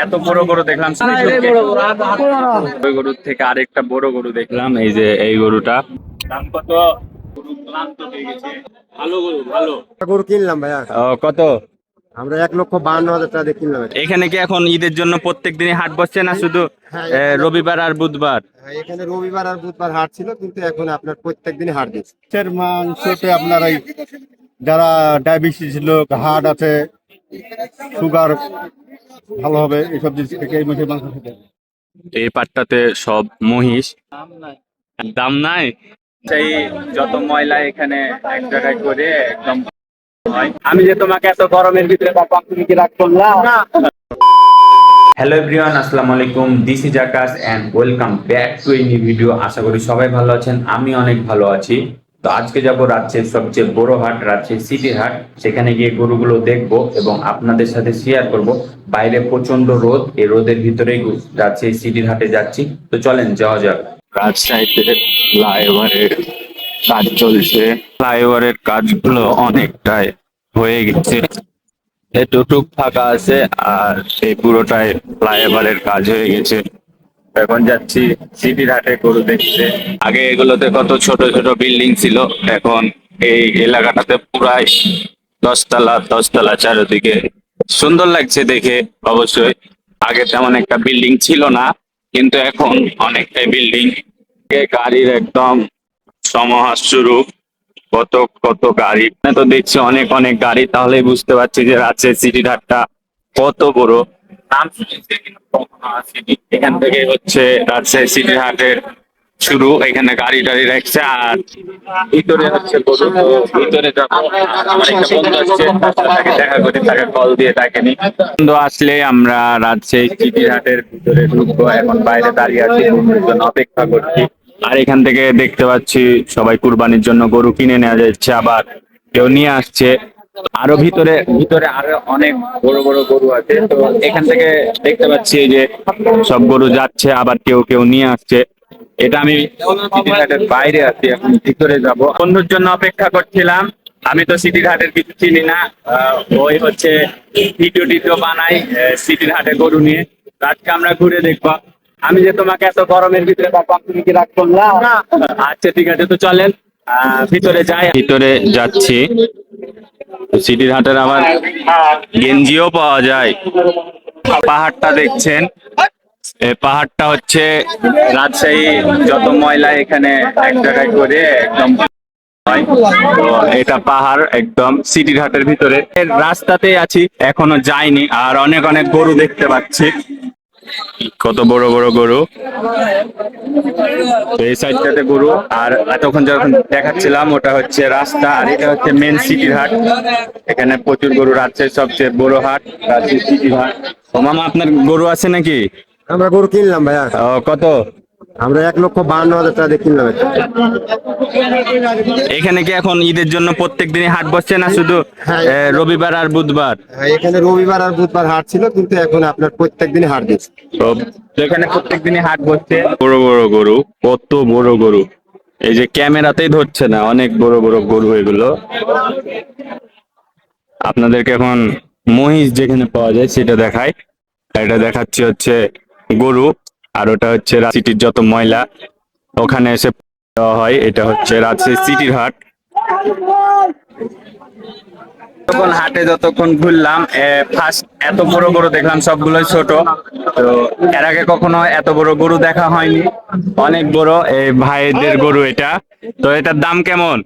এত বড় গরু দেখলাম ওই গরুর থেকে আরেকটা বড় গরু দেখলাম, এই যে এই গরুটা। দাম কত? গরু ক্লান্ত হয়ে গেছে। ভালো গরু, ভালো। গরু কিনলাম ভাইয়া। কত? আমরা 1,52,000 টাকা দিয়ে কিনলাম এটা। এখানে কি এখন ঈদের জন্য প্রত্যেক দিনই হাট বসছে না শুধু হ্যাঁ এখানে রবিবার আর বুধবার? হ্যাঁ, এখানে রবিবার আর বুধবার হাট ছিল, কিন্তু এখন আপনার প্রত্যেক দিনই হাট দিচ্ছে। মাছের মাংসতে আপনার এই যারা ডায়াবেটিস লোক, হার্ট আছে, সুগার ভালো হবে এইসব জিনিস থেকে এই মাছের মাংস খেতে হবে। এই পাটটাতে সব মহিষ। দাম নাই। সেই যত ময়লা এখানে এক জায়গায় করে একদম হয়। আমি যে তোমাকে এত গরমের ভিতরে পাঠাম, তুমি কি রাগ করলা? হ্যালো এভরিওয়ান, আসসালামু আলাইকুম। This is Akash and welcome back to a new video. আশা করি সবাই ভালো আছেন, আমি অনেক ভালো আছি। তো আজকে যাব রাজশাহীর সবচেয়ে বড় হাট, রাজশাহী সিটি হাট। সেখানে গিয়ে গরুগুলো দেখবো এবং আপনাদের সাথে শেয়ার করব। বাইরে প্রচন্ড রোদ, এই রোদের ভিতরেই রাজশাহী সিটির হাটে যাচ্ছি। তো চলেন যাওয়া যাক। রাজশাহীতে ফ্লাইওভারের কাজ চলছে। ফ্লাইওভারের কাজগুলো অনেকটাই হয়ে গেছে, এতটুক ফাঁকা আছে আর এই পুরোটাই ফ্লাইওভারের কাজ হয়ে গেছে। এখন যাচ্ছি সিটির হাটে গরু দেখতে। আগে এগুলোতে কত ছোট ছোট বিল্ডিং ছিল, এখন এই এলাকাটাতে পুরাই দশতলা দশতলা চারিদিকে। সুন্দর লাগছে দেখে অবশ্যই। আগে তেমন একটা বিল্ডিং ছিল না, কিন্তু এখন অনেকটাই বিল্ডিং। গাড়ির একদম সমাহার শুরু। কত কত গাড়ি, তো দেখছি অনেক অনেক গাড়ি, তাহলেই বুঝতে পারছি যে রাজশাহী সিটি হাটটা কত বড়। নাম শুনেছি কিন্তু কখনো আসিনি। এখান থেকে হচ্ছে রাজশাহী সিটি হাটের শুরু। এখানে গাড়ি টাড়ি রাখছে আর ভিতরে হচ্ছে গরু। তো ভিতরে যাবো। আমার একটা বন্ধু আসছে, তার সাথে তাকে দেখা করি, তাকে কল দিয়ে তাকে নি। বন্ধু আসলে আমরা রাজশাহী সিটি হাটের ভিতরে ঢুকবো। এখন বাইরে দাঁড়িয়ে আছি, বন্ধুর জন্য অপেক্ষা করছি। আর এখান থেকে দেখতে পাচ্ছি সবাই কুরবানির জন্য গরু কিনে নেওয়া যাচ্ছে, আবার কেউ নিয়ে আসছে। আরো ভিতরে ভিতরে আরো অনেক বড় বড় গরু আছে। তো এখান থেকে দেখতে পাচ্ছি যে সব গরু যাচ্ছে, আবার কেউ কেউ নিয়ে আসছে। এটা আমি সিটি ঘাটের বাইরে আছি, এখন ভিতরে যাব। বন্ধুর জন্য অপেক্ষা করছিলাম। আমি তো সিটি ঘাটের কিছু চিনি না। ওই হচ্ছে ভিডিও টিডিও বানাই সিটি ঘাটে গরু নিয়ে। তো আজকে আমরা ঘুরে দেখবো। আমি যে তোমাকে এত গরমের ভিতরে পাঠাম, তুমি কি রাগ করলা? আচ্ছা ঠিক আছে, তো চলেন ভিতরে যাই। ভিতরে যাচ্ছি। সিটির হাটের আবার গেঞ্জিও পাওয়া যায়। পাহাড়টা দেখছেন, এই পাহাড়টা হচ্ছে রাজশাহী যত ময়লা এখানে এক জায়গায় করে একদম হয়। তো এটা পাহাড় একদম সিটির হাটের ভিতরে। এর রাস্তাতেই আছি, এখনো যাইনি। আর অনেক অনেক গরু দেখতে পাচ্ছি, কত বড় বড় গরু। তো এই সাইডটাতে গরু, আর এতক্ষণ যখন দেখাচ্ছিলাম ওটা হচ্ছে রাস্তা, আর এটা হচ্ছে মেন সিটির হাট। এখানে প্রচুর গরু, রাজশাহীর সবচেয়ে বড় হাট রাজশাহী সিটি হাট। ও মামা, আপনার গরু আছে নাকি? আমরা গরু কিনলাম ভাইয়া। কত? আমরা 1,52,000 টাকা দিয়ে কিনলাম এটা। এখানে কি এখন ঈদের জন্য প্রত্যেক দিনই হাট বসছে না শুধু হ্যাঁ রবিবার আর বুধবার? হ্যাঁ, এখানে রবিবার আর বুধবার হাট ছিল, কিন্তু এখন আপনার প্রত্যেক দিনই হাট দিচ্ছে। তো এখানে প্রত্যেক দিনই হাট বসছে। বড় বড় গরু, কত বড় গরু! এই যে ক্যামেরাতেই ধরছে না, অনেক বড় বড় গরু এগুলো। আপনাদেরকে এখন মহিষ যেখানে পাওয়া যায় সেটা দেখায়। এটা দেখাচ্ছি হচ্ছে গরু, আর ওটা হচ্ছে সিটির যত ময়লা ওখানে এসে দেওয়া হয়। এটা হচ্ছে রাজশাহী সিটির হাট। যতক্ষণ হাটে যতক্ষণ ঘুরলাম, ফার্স্ট এত বড় গরু দেখলাম, সবগুলোই ছোট। তো এর আগে কখনো এত বড় গরু দেখা হয়নি, অনেক বড়। এই ভাইদের গরু এটা। তো এটার দাম কেমন?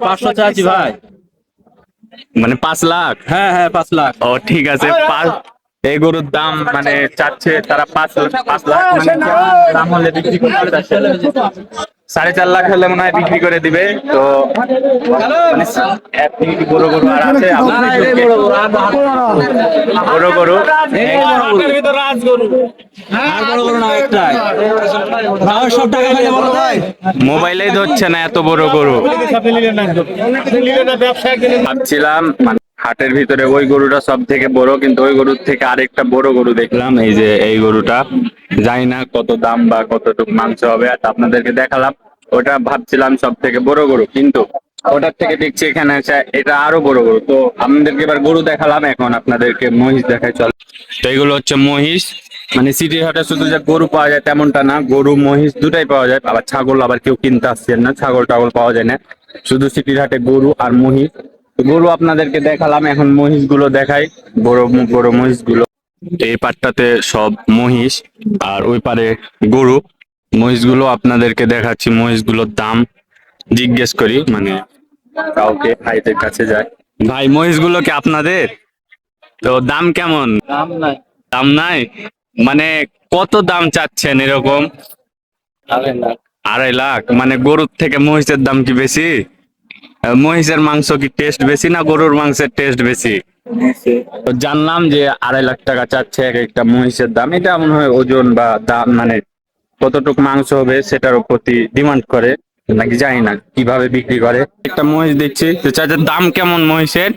500 চাচ্ছি ভাই। মানে 5 লাখ? হ্যাঁ হ্যাঁ, 5 লাখ। ও ঠিক আছে। এই গরুর দাম মানে চাচ্ছে তারা 5 লাখ, মানে কেমন দাম হলে বিক্রি করতে চাচ্ছে? 4.5 লাখ হলে মনে হয় বিক্রি করে দিবে। তো মানে বড় গরু আর আছে, বড় গরু মোবাইলেই ধরছে না, এত বড় গরু। ভাবছিলাম হাটের ভিতরে ওই গরুটা সব থেকে বড়, কিন্তু ওই গরুর থেকে আরেকটা বড় গরু দেখলাম, এই যে এই গরুটা। জানি না কত দাম বা কতটুকু মাংস হবে, আর আপনাদেরকে দেখালাম। ওটা ভাবছিলাম সব থেকে বড় গরু, কিন্তু ওটার থেকে দেখছি এখানে আছে এটা আরো বড় বড়। তো আপনাদেরকে এবার গরু দেখালাম, এখন আপনাদেরকে মহিষ দেখাই চল। তো এগুলো হচ্ছে মহিষ, মানে সিটি হাটে শুধু যে গরু পাওয়া যায় তেমনটা না, গরু মহিষ দুটাই পাওয়া যায়। আবার ছাগল আবার কেউ কিনতে আসছেন না, ছাগল টাগল পাওয়া যায় না, শুধু সিটির হাটে গরু আর মহিষ। তো গরু আপনাদেরকে দেখালাম, এখন মহিষ গুলো দেখাই, বড় বড় মহিষ গুলো। এই পাটটাতে সব মহিষ আর ওই পারে গরু। মহিষগুলো আপনাদেরকে দেখাচ্ছি, মহিষগুলোর দাম জিজ্ঞেস করি, মানে কাউকে ভাইদের কাছে যায়। ভাই মহিষগুলো কি আপনাদের? তো দাম কেমন? দাম নাই। দাম নাই মানে কত দাম চাচ্ছেন এরকম? 2.5 লাখ। 2.5 লাখ? মানে গরুর থেকে মহিষের দাম কি বেশি? মহিষের মাংস কি টেস্ট বেশি না গরুর মাংসের টেস্ট বেশি? তো জানলাম যে 2.5 লাখ টাকা চাচ্ছে এক একটা মহিষের দাম। এটা মনে হয় ওজন বা দাম, মানে কতটুকু মাংস হবে সেটার প্রতি ডিমান্ড করে নাকি জানি না কিভাবে বিক্রি করে। একটা মহিষ দেখছি, তো চাচার দাম কেমন মহিষের?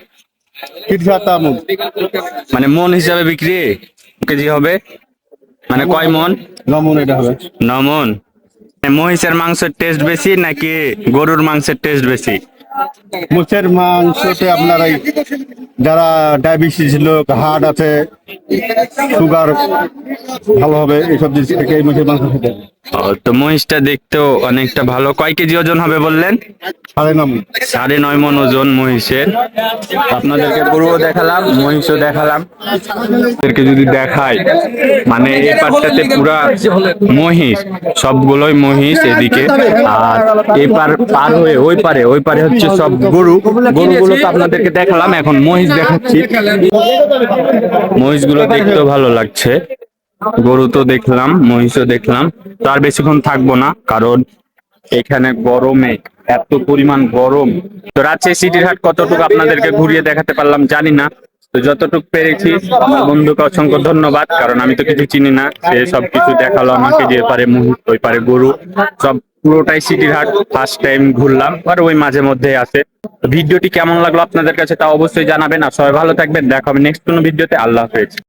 30,000 মন। মানে মন হিসাবে বিক্রি কেজি হবে, মানে কয় মন? 9 মন এটা হবে। 9 মন। মহিষের মাংসের টেস্ট বেশি নাকি গরুর মাংসের টেস্ট বেশি? মুখের মাংসতে আপনার এই যারা ডায়াবেটিস লোক, হার্ট আছে, সুগার ভালো হবে এইসব জিনিস থেকে এই মুখের মাংস খেতে। তো মহিষটা দেখতেও অনেকটা ভালো। কয় কেজি ওজন হবে বললেন? 9.5 মন। 9.5 মন ওজন মহিষের। আপনাদেরকে গরুও দেখালাম, মহিষও দেখালাম। আপনাদেরকে যদি দেখাই, মানে এই পাটটাতে পুরা মহিষ, সবগুলোই মহিষ এদিকে। আর এই পার হয়ে ওই পারে হচ্ছে সব গরু। গরুগুলো তো আপনাদেরকে দেখালাম, এখন মহিষ দেখাচ্ছি। মহিষগুলো দেখতেও ভালো লাগছে। গরু তো দেখলাম, মহিষও দেখলাম। তো আর বেশিক্ষণ থাকবো না, কারণ এখানে গরমে এত পরিমাণ গরম। তো রাজশাহী সিটির হাট কতটুকু আপনাদেরকে ঘুরিয়ে দেখাতে পারলাম জানি না, তো যতটুকু পেরেছি আমার বন্ধুকে অসংখ্য ধন্যবাদ, কারণ আমি তো কিছু চিনি না, সে সবকিছু দেখালো আমাকে, যে পারে মহিষ ওই পারে গরু, সব পুরোটাই সিটির হাট ফার্স্ট টাইম ঘুরলাম, আর ওই মাঝে মধ্যে আছে। ভিডিওটি কেমন লাগলো আপনাদের কাছে তা অবশ্যই জানাবেন, আর সবাই ভালো থাকবেন, দেখা হবে নেক্সট কোনো ভিডিওতে। আল্লাহ হাফেজ।